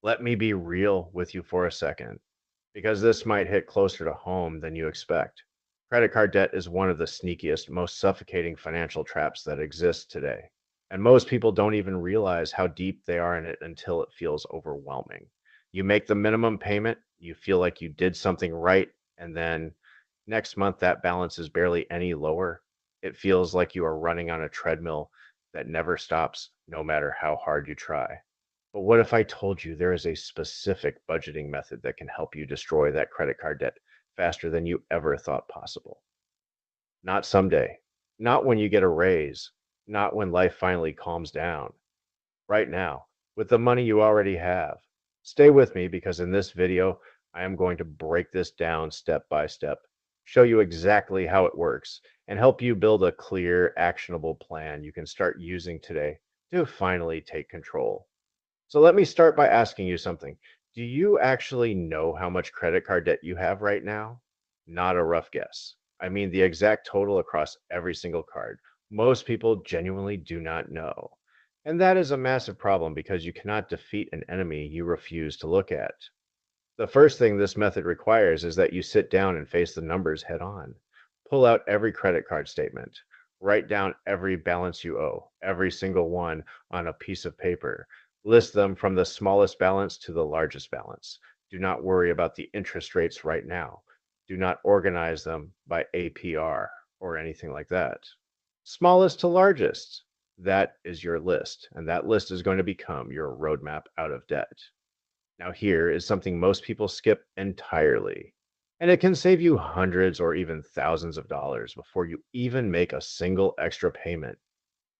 Let me be real with you for a second, because this might hit closer to home than you expect. Credit card debt is one of the sneakiest, most suffocating financial traps that exist today. And most people don't even realize how deep they are in it until it feels overwhelming. You make the minimum payment, you feel like you did something right, and then next month that balance is barely any lower. It feels like you are running on a treadmill that never stops, no matter how hard you try. But what if I told you there is a specific budgeting method that can help you destroy that credit card debt faster than you ever thought possible? Not someday, not when you get a raise, not when life finally calms down. Right now, with the money you already have. Stay with me because in this video, I am going to break this down step by step, show you exactly how it works, and help you build a clear, actionable plan you can start using today to finally take control. So let me start by asking you something. Do you actually know how much credit card debt you have right now? Not a rough guess. I mean the exact total across every single card. Most people genuinely do not know. And that is a massive problem because you cannot defeat an enemy you refuse to look at. The first thing this method requires is that you sit down and face the numbers head on. Pull out every credit card statement. Write down every balance you owe, every single one on a piece of paper. List them from the smallest balance to the largest balance. Do not worry about the interest rates right now. Do not organize them by APR or anything like that. Smallest to largest. That is your list, and that list is going to become your roadmap out of debt. Now, here is something most people skip entirely, and it can save you hundreds or even thousands of dollars before you even make a single extra payment.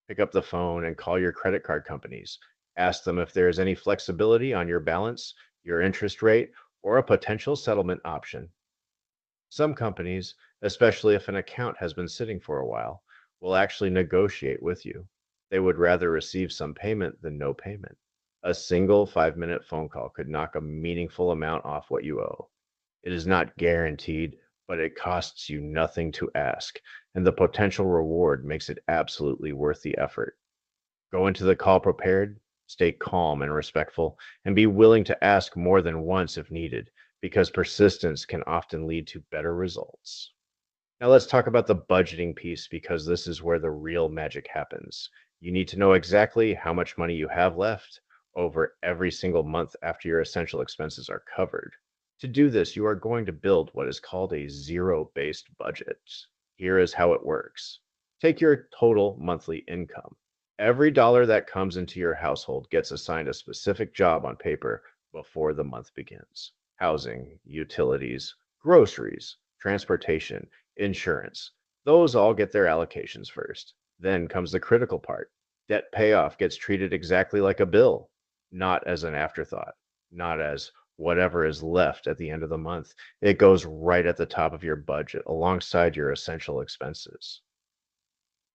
Pick up the phone and call your credit card companies. Ask them if there is any flexibility on your balance, your interest rate, or a potential settlement option. Some companies, especially if an account has been sitting for a while, will actually negotiate with you. They would rather receive some payment than no payment. A single 5-minute phone call could knock a meaningful amount off what you owe. It is not guaranteed, but it costs you nothing to ask, and the potential reward makes it absolutely worth the effort. Go into the call prepared, stay calm and respectful, and be willing to ask more than once if needed, because persistence can often lead to better results. Now, let's talk about the budgeting piece because this is where the real magic happens. You need to know exactly how much money you have left over every single month after your essential expenses are covered. To do this, you are going to build what is called a zero based budget. Here is how it works. Take your total monthly income. Every dollar that comes into your household gets assigned a specific job on paper before the month begins. Housing, utilities, groceries, transportation, insurance. Those all get their allocations first. Then comes the critical part. Debt payoff gets treated exactly like a bill, not as an afterthought, not as whatever is left at the end of the month. It goes right at the top of your budget alongside your essential expenses.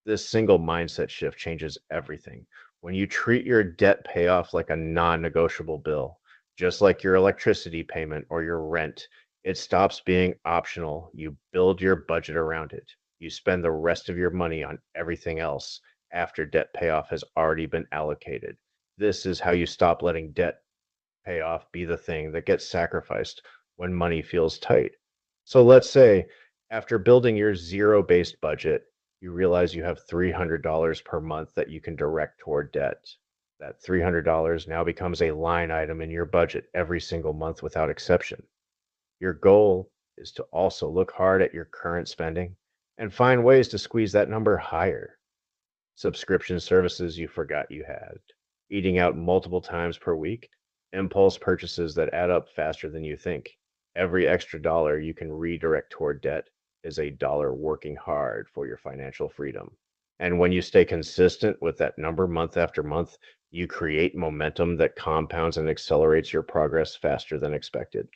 This single mindset shift changes everything. When you treat your debt payoff like a non negotiable bill, just like your electricity payment or your rent, it stops being optional. You build your budget around it. You spend the rest of your money on everything else after debt payoff has already been allocated. This is how you stop letting debt payoff be the thing that gets sacrificed when money feels tight. So let's say after building your zero based budget, you realize you have $300 per month that you can direct toward debt. That $300 now becomes a line item in your budget every single month without exception. Your goal is to also look hard at your current spending and find ways to squeeze that number higher. Subscription services you forgot you had, eating out multiple times per week, impulse purchases that add up faster than you think. Every extra dollar you can redirect toward debt is a dollar working hard for your financial freedom. And when you stay consistent with that number month after month, you create momentum that compounds and accelerates your progress faster than expected.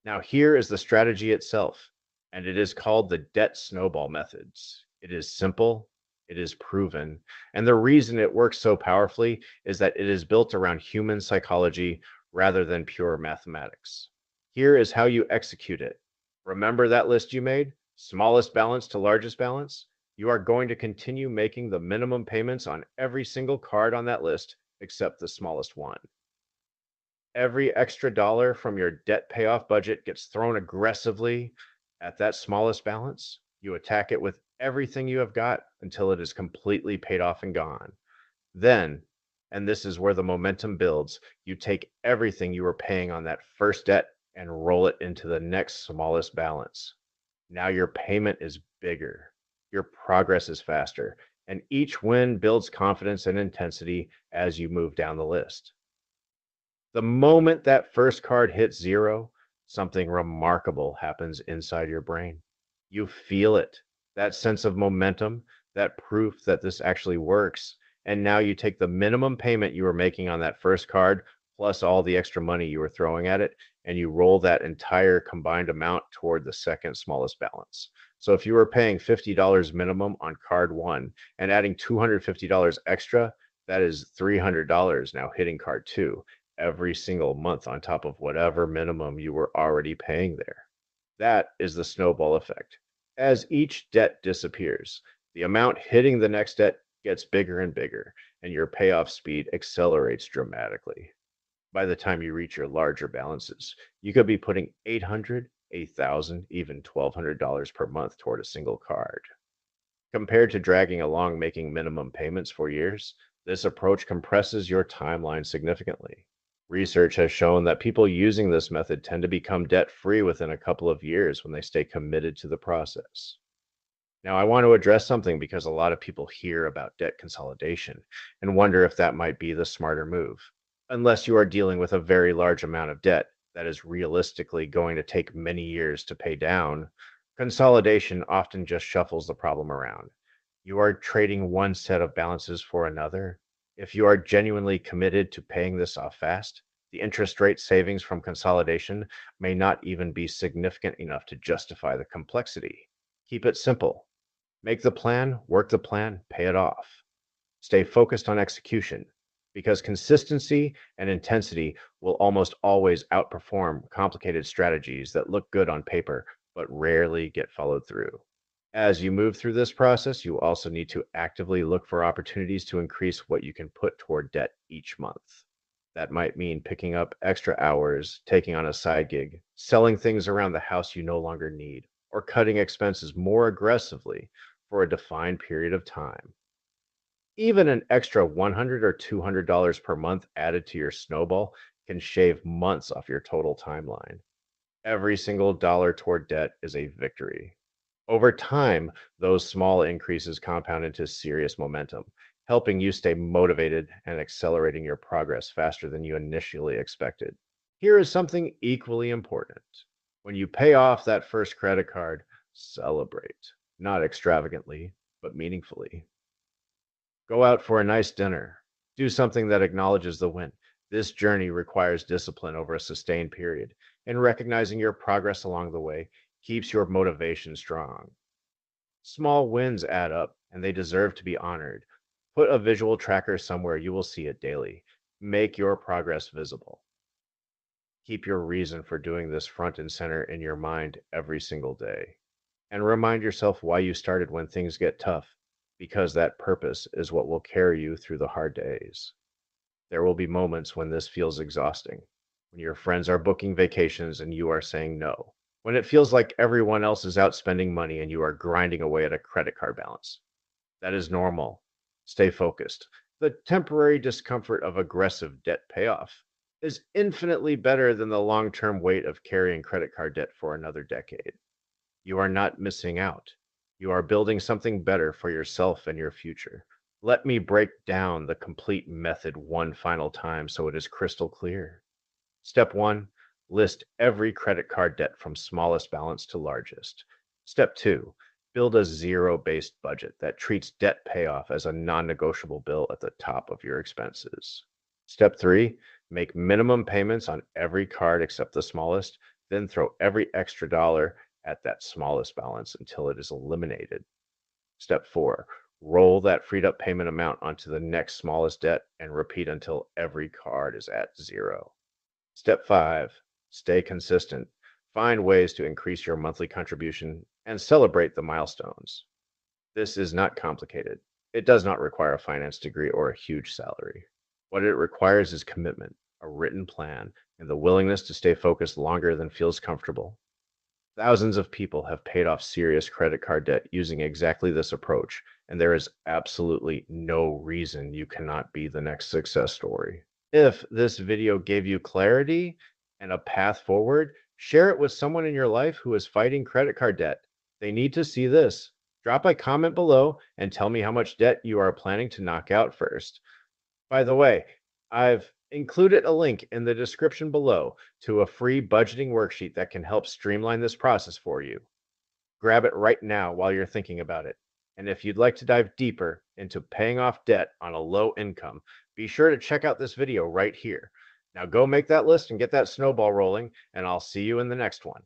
Now, here is the strategy itself, and it is called the Debt Snowball Methods. It is simple, it is proven, and the reason it works so powerfully is that it is built around human psychology rather than pure mathematics. Here is how you execute it. Remember that list you made? Smallest balance to largest balance? You are going to continue making the minimum payments on every single card on that list except the smallest one. Every extra dollar from your debt payoff budget gets thrown aggressively at that smallest balance. You attack it with everything you have got until it is completely paid off and gone. Then, and this is where the momentum builds, you take everything you were paying on that first debt and roll it into the next smallest balance. Now your payment is bigger, your progress is faster, and each win builds confidence and intensity as you move down the list. The moment that first card hits zero, something remarkable happens inside your brain. You feel it, that sense of momentum, that proof that this actually works. And now you take the minimum payment you were making on that first card, plus all the extra money you were throwing at it, and you roll that entire combined amount toward the second smallest balance. So if you were paying $50 minimum on card one and adding $250 extra, that is $300 now hitting card two every single month on top of whatever minimum you were already paying there. That is the snowball effect. As each debt disappears, the amount hitting the next debt gets bigger and bigger, and your payoff speed accelerates dramatically. By the time you reach your larger balances, you could be putting 800, 8,000, even $1,200 per month toward a single card. Compared to dragging along making minimum payments for years, this approach compresses your timeline significantly. Research has shown that people using this method tend to become debt free within a couple of years when they stay committed to the process. Now, I want to address something because a lot of people hear about debt consolidation and wonder if that might be the smarter move. Unless you are dealing with a very large amount of debt that is realistically going to take many years to pay down, consolidation often just shuffles the problem around. You are trading one set of balances for another. If you are genuinely committed to paying this off fast, the interest rate savings from consolidation may not even be significant enough to justify the complexity. Keep it simple. Make the plan, work the plan, pay it off. Stay focused on execution because consistency and intensity will almost always outperform complicated strategies that look good on paper but rarely get followed through. As you move through this process, you also need to actively look for opportunities to increase what you can put toward debt each month. That might mean picking up extra hours, taking on a side gig, selling things around the house you no longer need, or cutting expenses more aggressively for a defined period of time. Even an extra $100 or $200 per month added to your snowball can shave months off your total timeline. Every single dollar toward debt is a victory. Over time, those small increases compound into serious momentum, helping you stay motivated and accelerating your progress faster than you initially expected. Here is something equally important. When you pay off that first credit card, celebrate, not extravagantly, but meaningfully. Go out for a nice dinner. Do something that acknowledges the win. This journey requires discipline over a sustained period, and recognizing your progress along the way keeps your motivation strong. Small wins add up, and they deserve to be honored. Put a visual tracker somewhere you will see it daily. Make your progress visible. Keep your reason for doing this front and center in your mind every single day. And remind yourself why you started when things get tough, because that purpose is what will carry you through the hard days. There will be moments when this feels exhausting, when your friends are booking vacations and you are saying no, when it feels like everyone else is out spending money and you are grinding away at a credit card balance. That is normal. Stay focused. The temporary discomfort of aggressive debt payoff is infinitely better than the long term weight of carrying credit card debt for another decade. You are not missing out. You are building something better for yourself and your future. Let me break down the complete method one final time so it is crystal clear. Step one, list every credit card debt from smallest balance to largest. Step two, build a zero-based budget that treats debt payoff as a non-negotiable bill at the top of your expenses. Step three, make minimum payments on every card except the smallest, then throw every extra dollar at that smallest balance until it is eliminated. Step four, roll that freed up payment amount onto the next smallest debt and repeat until every card is at zero. Step five, stay consistent. Find ways to increase your monthly contribution and celebrate the milestones. This is not complicated. It does not require a finance degree or a huge salary. What it requires is commitment. a written plan, and the willingness to stay focused longer than feels comfortable. Thousands of people have paid off serious credit card debt using exactly this approach, and there is absolutely no reason you cannot be the next success story. If this video gave you clarity and a path forward, share it with someone in your life who is fighting credit card debt. They need to see this. Drop a comment below and tell me how much debt you are planning to knock out first. By the way, I've included a link in the description below to a free budgeting worksheet that can help streamline this process for you. Grab it right now while you're thinking about it. And if you'd like to dive deeper into paying off debt on a low income, be sure to check out this video right here. Now go make that list and get that snowball rolling, and I'll see you in the next one.